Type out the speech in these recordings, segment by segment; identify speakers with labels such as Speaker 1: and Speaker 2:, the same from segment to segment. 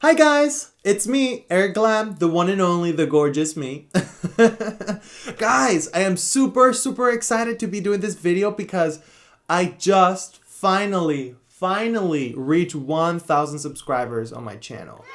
Speaker 1: Hi guys, it's me, Erick Glam, the one and only, the gorgeous me. Guys, I am super excited to be doing this video because I just finally reached 1,000 subscribers on my channel.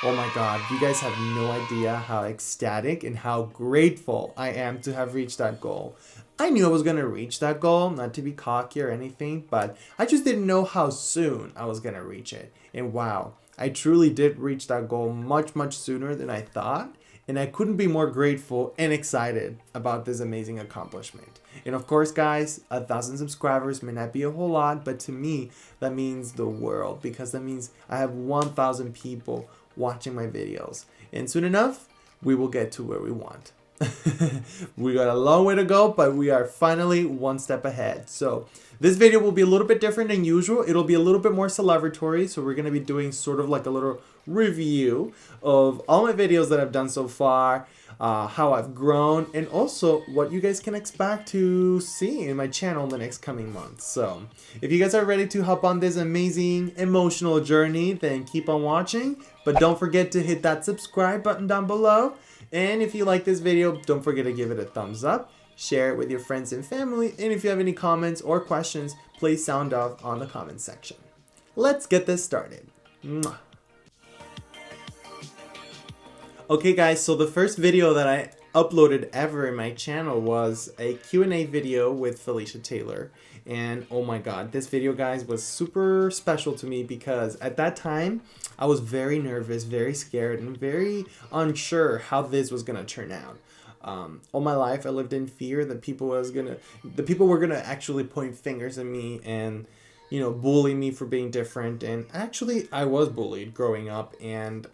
Speaker 1: Oh my god, you guys have no idea how ecstatic and how grateful I am to have reached that goal. I knew I was going to reach that goal, not to be cocky or anything, but I just didn't know how soon I was going to reach it. And wow, I truly did reach that goal much sooner than I thought, and I couldn't be more grateful and excited about this amazing accomplishment. And of course, guys, 1,000 subscribers may not be a whole lot, but to me, that means the world, because that means I have 1,000 people watching my videos. And soon enough, we will get to where we want. We got a long way to go, but we are finally one step ahead. So this video will be a little bit different than usual. It'll be a little bit more celebratory. So we're going to be doing sort of like a little review of all my videos that I've done so far, how I've grown, and also what you guys can expect to see in my channel in the next coming months. So if you guys are ready to hop on this amazing emotional journey, then keep on watching. But don't forget to hit that subscribe button down below. And if you like this video, don't forget to give it a thumbs up, share it with your friends and family, and if you have any comments or questions, please sound off on the comment section. Let's get this started. Mwah. Okay guys, so the first video that I uploaded ever in my channel was a Q&A video with Felicia Taylor. And oh my god, this video, guys, was super special to me because at that time I was very nervous, very scared, and very unsure how this was gonna turn out. All my life I lived in fear that people were gonna actually point fingers at me and, you know, bully me for being different. And actually I was bullied growing up, and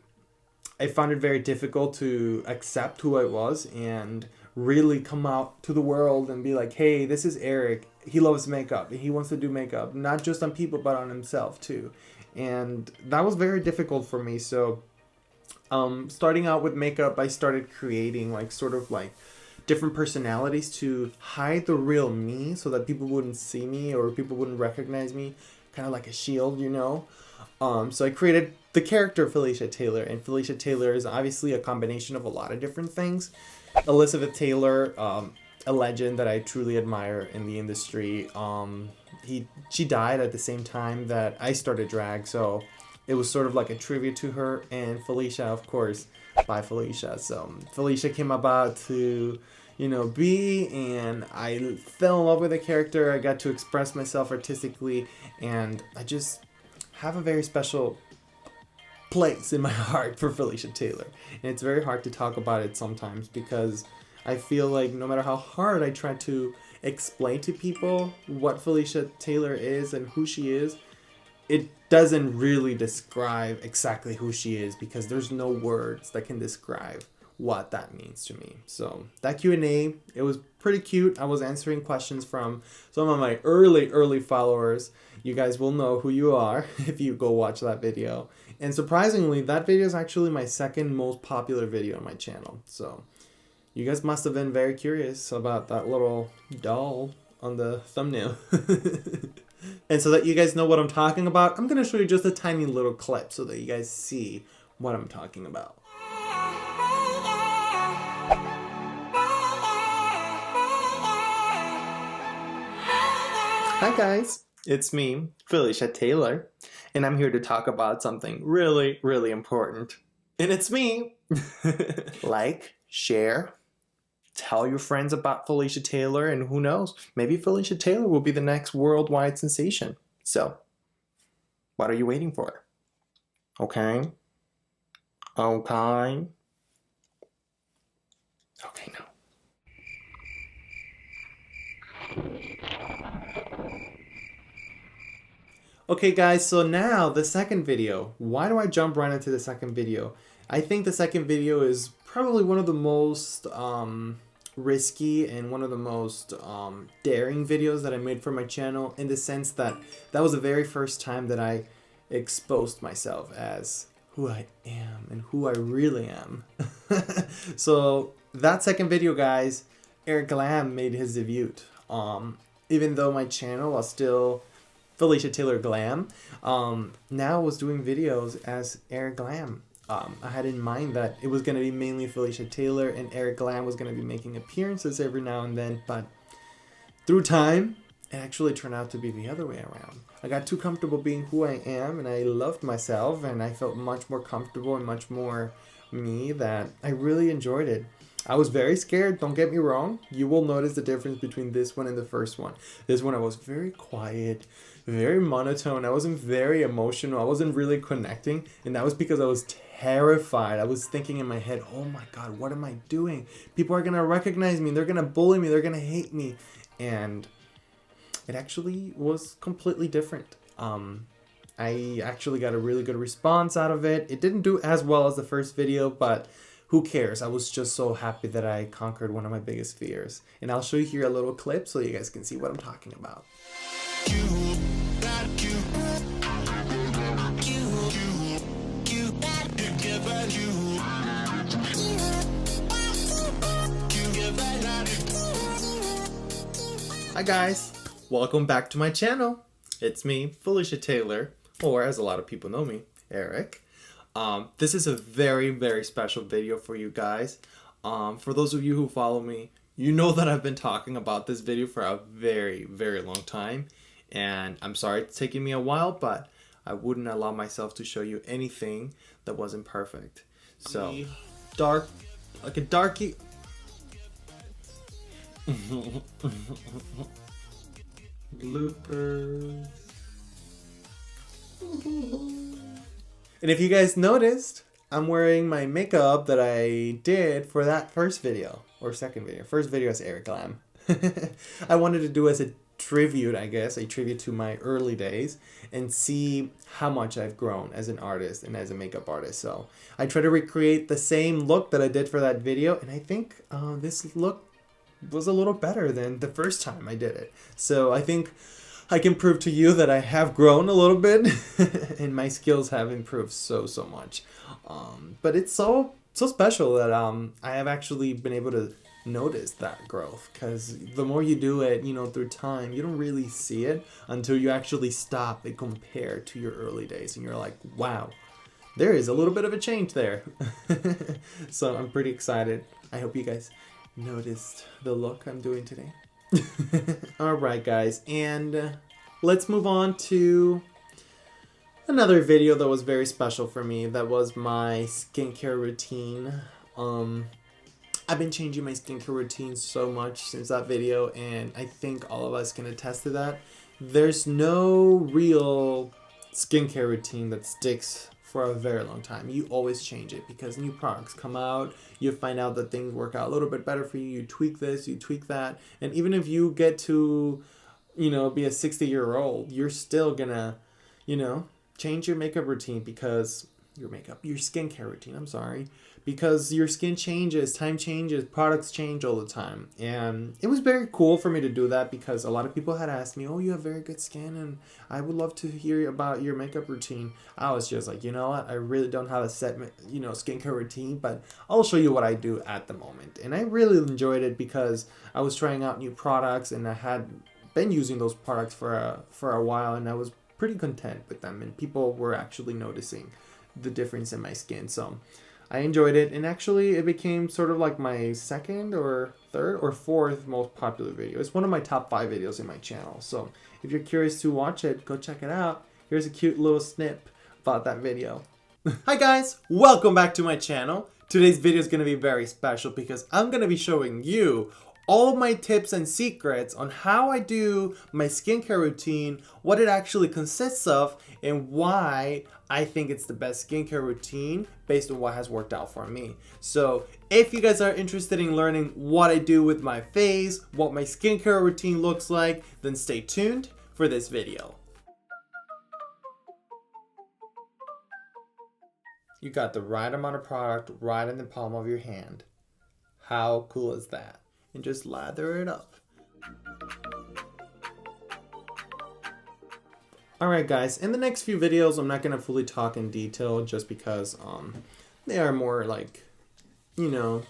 Speaker 1: I found it very difficult to accept who I was and really come out to the world and be like, hey, this is Erick. He loves makeup. He wants to do makeup, not just on people, but on himself too. And that was very difficult for me. So starting out with makeup, I started creating like sort of like different personalities to hide the real me so that people wouldn't see me or people wouldn't recognize me, kind of like a shield, you know. So I created the character Felicia Taylor, and Felicia Taylor is obviously a combination of a lot of different things. Elizabeth Taylor, a legend that I truly admire in the industry. She died at the same time that I started drag, so it was sort of like a tribute to her. And Felicia, of course, by Felicia. So Felicia came about to, you know, be, and I fell in love with the character. I got to express myself artistically, and I just have a very special place in my heart for Felicia Taylor. And it's very hard to talk about it sometimes because I feel like no matter how hard I try to explain to people what Felicia Taylor is and who she is, it doesn't really describe exactly who she is because there's no words that can describe what that means to me. So that Q&A, it was pretty cute. I was answering questions from some of my early followers. You guys will know who you are if you go watch that video. And surprisingly, that video is actually my second most popular video on my channel. So you guys must have been very curious about that little doll on the thumbnail. And so that you guys know what I'm talking about, I'm going to show you just a tiny little clip so that you guys see what I'm talking about. Hi guys, it's me, Felicia Taylor, and I'm here to talk about something really important. And it's me. Like, share, tell your friends about Felicia Taylor, and who knows, maybe Felicia Taylor will be the next worldwide sensation. So, what are you waiting for? Okay? Okay? Okay, no. Okay guys, so now the second video. Why do I jump right into the second video? I think the second video is probably one of the most risky and one of the most daring videos that I made for my channel, in the sense that that was the very first time that I exposed myself as who I am and who I really am. So that second video, guys, Erick Glam made his debut. Even though my channel was still Felicia Taylor Glam, now was doing videos as Erick Glam. I had in mind that it was going to be mainly Felicia Taylor and Erick Glam was going to be making appearances every now and then, but through time, it actually turned out to be the other way around. I got too comfortable being who I am, and I loved myself, and I felt much more comfortable and much more me that I really enjoyed it. I was very scared, don't get me wrong. You will notice the difference between this one and the first one. This one I was very quiet, very monotone. I wasn't very emotional. I wasn't really connecting, and that was because I was terrified. I was thinking in my head, oh my God, what am I doing? People are going to recognize me. They're going to bully me. They're going to hate me. And it actually was completely different. I actually got a really good response out of it. It didn't do as well as the first video, but who cares? I was just so happy that I conquered one of my biggest fears. And I'll show you here a little clip so you guys can see what I'm talking about. Hi guys, welcome back to my channel. It's me, Felicia Taylor, or as a lot of people know me, Eric. This is a very, very special video for you guys. For those of you who follow me, you know that I've been talking about this video for a very, very long time. And I'm sorry it's taking me a while, but I wouldn't allow myself to show you anything that wasn't perfect. So, dark, like a darky. Bloopers. And if you guys noticed, I'm wearing my makeup that I did for that first video, or second video. First video is Erick Glam. I wanted to do as a tribute, I guess, a tribute to my early days and see how much I've grown as an artist and as a makeup artist. So I try to recreate the same look that I did for that video, and I think this look was a little better than the first time I did it. So I think I can prove to you that I have grown a little bit and my skills have improved so much. But it's so special that I have actually been able to notice that growth, because the more you do it, you know, through time, you don't really see it until you actually stop and compare to your early days and you're like, wow, there is a little bit of a change there. So I'm pretty excited. I hope you guys noticed the look I'm doing today. Alright guys, and let's move on to another video that was very special for me. That was my skincare routine. I've been changing my skincare routine so much since that video, and I think all of us can attest to that. There's no real skincare routine that sticks for a very long time. You always change it because new products come out, you find out that things work out a little bit better for you, you tweak this, you tweak that, and even if you get to, you know, be a 60-year-old, you're still gonna, you know, change your makeup routine because your skincare routine, I'm sorry, because your skin changes, time changes, products change all the time. And it was very cool for me to do that because a lot of people had asked me, oh, you have very good skin and I would love to hear about your makeup routine. I was just like, you know what, I really don't have a set, you know, skincare routine, but I'll show you what I do at the moment. And I really enjoyed it because I was trying out new products and I had been using those products for a while, and I was pretty content with them, and people were actually noticing the difference in my skin. So I enjoyed it, and actually it became sort of like my second or third or fourth most popular video. It's one of my top 5 videos in my channel. So if you're curious to watch it, go check it out. Here's a cute little snip about that video. Hi guys, welcome back to my channel. Today's video is going to be very special because I'm going to be showing you all of my tips and secrets on how I do my skincare routine, what it actually consists of, and why I think it's the best skincare routine based on what has worked out for me. So if you guys are interested in learning what I do with my face, what my skincare routine looks like, then stay tuned for this video. You got the right amount of product right in the palm of your hand. How cool is that? And just lather it up. Alright guys, in the next few videos I'm not going to fully talk in detail just because they are more like, you know,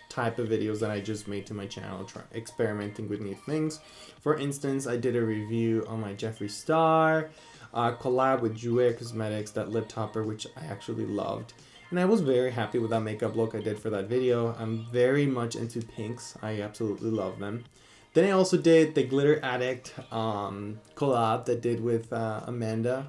Speaker 1: type of videos that I just made to my channel, experimenting with new things. For instance, I did a review on my Jeffree Star collab with Jouer Cosmetics, that lip topper, which I actually loved. And I was very happy with that makeup look I did for that video. I'm very much into pinks. I absolutely love them. Then I also did the Glitter Addict collab that did with Amanda.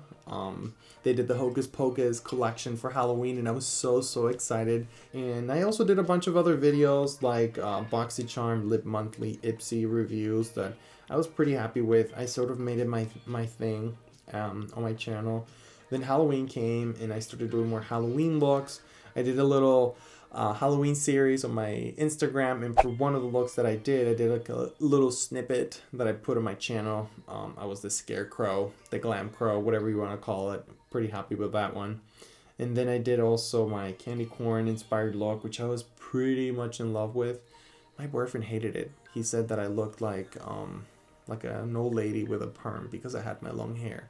Speaker 1: They did the Hocus Pocus collection for Halloween, and I was so excited. And I also did a bunch of other videos like BoxyCharm, Lip Monthly, Ipsy reviews that I was pretty happy with. I sort of made it my thing on my channel. Then Halloween came and I started doing more Halloween looks. I did a little Halloween series on my Instagram, and for one of the looks that I did like a little snippet that I put on my channel. I was the Scarecrow, the Glam Crow, whatever you want to call it. Pretty happy with that one. And then I did also my candy corn inspired look, which I was pretty much in love with. My boyfriend hated it. He said that I looked like an old lady with a perm because I had my long hair.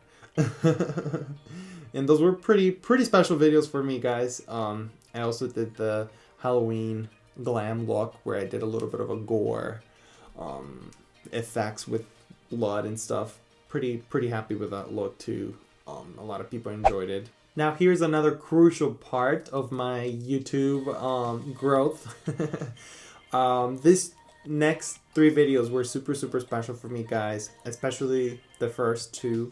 Speaker 1: And those were pretty special videos for me, guys. I also did the Halloween glam look where I did a little bit of a gore effects with blood and stuff. Pretty happy with that look too. A lot of people enjoyed it. Now here's another crucial part of my YouTube growth. This next 3 videos were super special for me, guys, especially the first 2.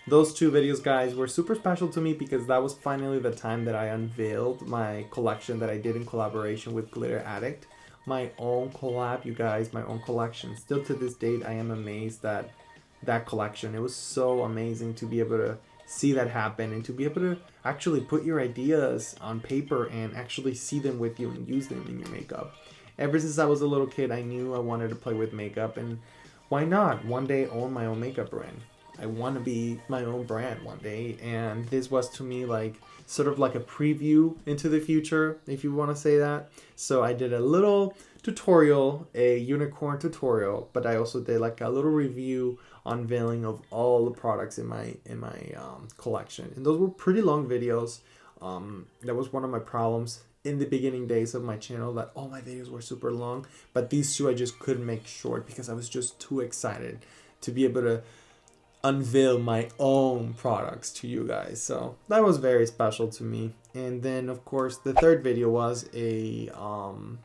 Speaker 1: Those 2 videos, guys, were super special to me because that was finally the time that I unveiled my collection that I did in collaboration with Glitter Addict. My own collab, you guys, my own collection. Still to this date, I am amazed at that collection. It was so amazing to be able to see that happen and to be able to actually put your ideas on paper and actually see them with you and use them in your makeup. Ever since I was a little kid, I knew I wanted to play with makeup, and why not one day own my own makeup brand? I want to be my own brand one day, and this was to me like sort of like a preview into the future, if you want to say that. So I did a little tutorial, a unicorn tutorial, but I also did like a little review unveiling of all the products in my collection, and those were pretty long videos. That was one of my problems in the beginning days of my channel, that all my videos were super long, but these 2 I just couldn't make short because I was just too excited to be able to unveil my own products to you guys. So that was very special to me. And then of course the 3rd video was a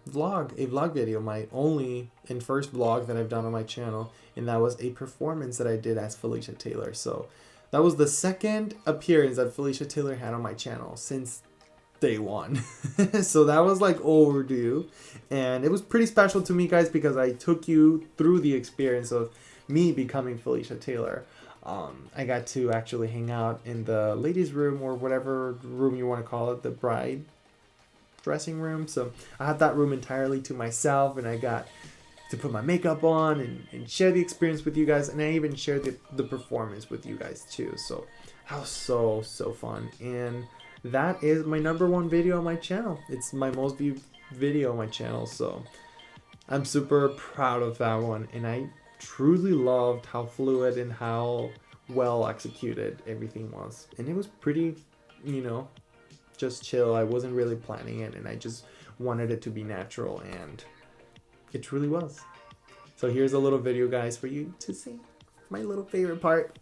Speaker 1: vlog video, my only and first vlog that I've done on my channel, and that was a performance that I did as Felicia Taylor. So that was the 2nd appearance that Felicia Taylor had on my channel since day 1. So that was like overdue, and it was pretty special to me, guys, because I took you through the experience of me becoming Felicia Taylor. I got to actually hang out in the ladies' room, or whatever room you want to call it, the bride dressing room. So I had that room entirely to myself, and I got to put my makeup on and share the experience with you guys, and I even shared the performance with you guys too. So that was so fun, and that is my #1 video on my channel. It's my most viewed video on my channel, so I'm super proud of that one, and I truly loved how fluid and how well executed everything was. And it was pretty, just chill. I wasn't really planning it, and I just wanted it to be natural, and it truly was. So here's a little video, guys, for you to see my little favorite part.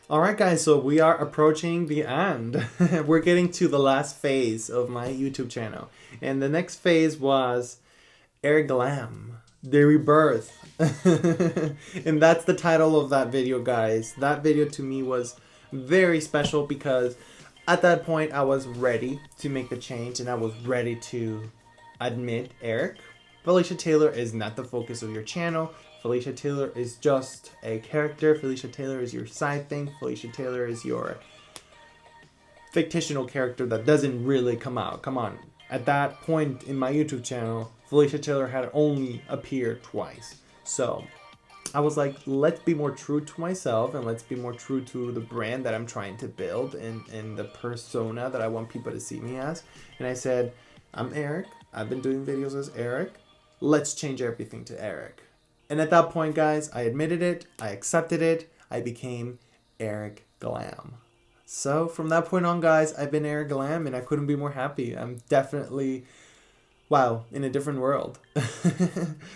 Speaker 1: Alright guys, so we are approaching the end. We're getting to the last phase of my YouTube channel. And the next phase was Erick Glam, the rebirth. And that's the title of that video, guys. That video to me was very special because at that point I was ready to make the change, and I was ready to admit Erick Felicia Taylor is not the focus of your channel. Felicia Taylor is just a character. Felicia Taylor is your side thing. Felicia Taylor is your fictional character that doesn't really come out. Come on. At that point in my YouTube channel, Felicia Taylor had only appeared twice. So I was like, let's be more true to myself and let's be more true to the brand that I'm trying to build and the persona that I want people to see me as. And I said, I'm Eric. I've been doing videos as Eric. Let's change everything to Eric. And at that point, guys, I admitted it. I accepted it. I became Erick Glam. So from that point on, guys, I've been Erick Glam and I couldn't be more happy. I'm definitely, wow, in a different world.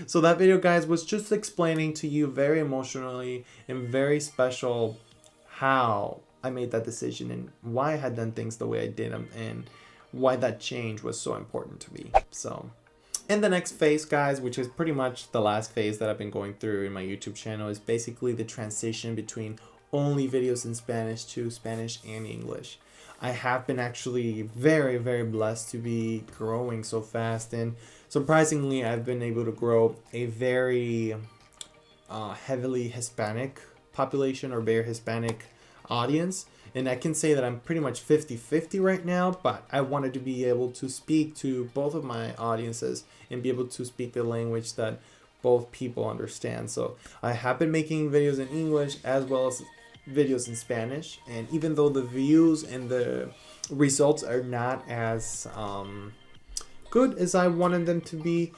Speaker 1: So that video, guys, was just explaining to you very emotionally and very special how I made that decision and why I had done things the way I did them and why that change was so important to me. So in the next phase, guys, which is pretty much the last phase that I've been going through in my YouTube channel, is basically the transition between only videos in Spanish to Spanish and English. I have been actually very, very blessed to be growing so fast, and surprisingly, I've been able to grow a very heavily Hispanic population or very Hispanic audience. And I can say that I'm pretty much 50-50 right now, but I wanted to be able to speak to both of my audiences and be able to speak the language that both people understand. So I have been making videos in English as well as videos in Spanish, and even though the views and the results are not as good as I wanted them to be,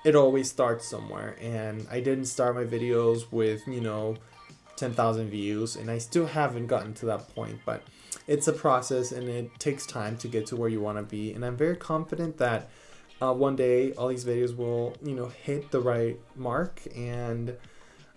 Speaker 1: it always starts somewhere. And I didn't start my videos with, you know, 10,000 views, and I still haven't gotten to that point, but it's a process and it takes time to get to where you want to be. And I'm very confident that one day all these videos will, you know, hit the right mark, and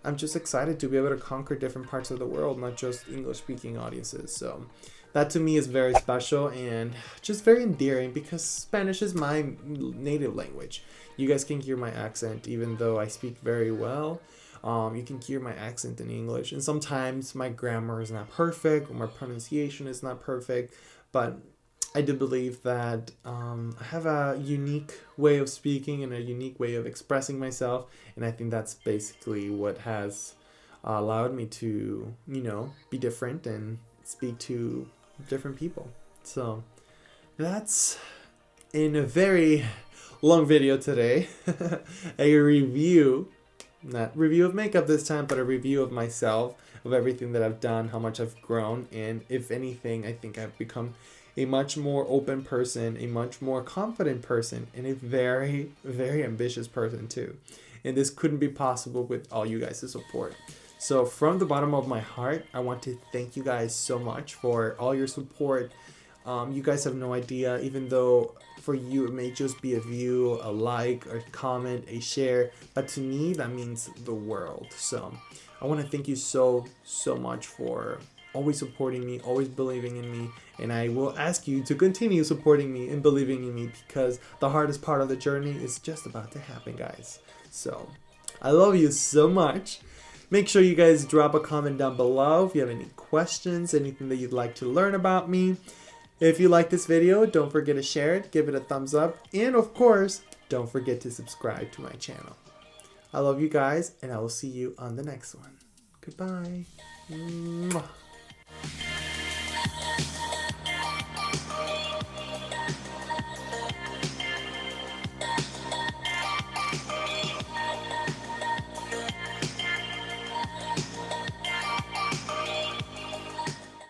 Speaker 1: I'm just excited to be able to conquer different parts of the world, not just English speaking audiences. So that to me is very special and just very endearing because Spanish is my native language. You guys can hear my accent even though I speak very well. You can hear my accent in English, and sometimes my grammar is not perfect or my pronunciation is not perfect, but I do believe that I have a unique way of speaking and a unique way of expressing myself, and I think that's basically what has allowed me to, you know, be different and speak to different people. So that's in a very long video today, a review, not review of makeup this time, but a review of myself, of everything that I've done, how much I've grown, and if anything, I think I've become a much more open person, a much more confident person, and a very, very ambitious person too. And this couldn't be possible with all you guys' support. So from the bottom of my heart, I want to thank you guys so much for all your support. You guys have no idea, even though for you it may just be a view, a like, a comment, a share, but to me that means the world. So I want to thank you so much for always supporting me, always believing in me, and I will ask you to continue supporting me and believing in me because the hardest part of the journey is just about to happen, guys. So I love you so much. Make sure you guys drop a comment down below if you have any questions, anything that you'd like to learn about me. If you like this video, don't forget to share it, give it a thumbs up, and of course, don't forget to subscribe to my channel. I love you guys, and I will see you on the next one. Goodbye. Mwah.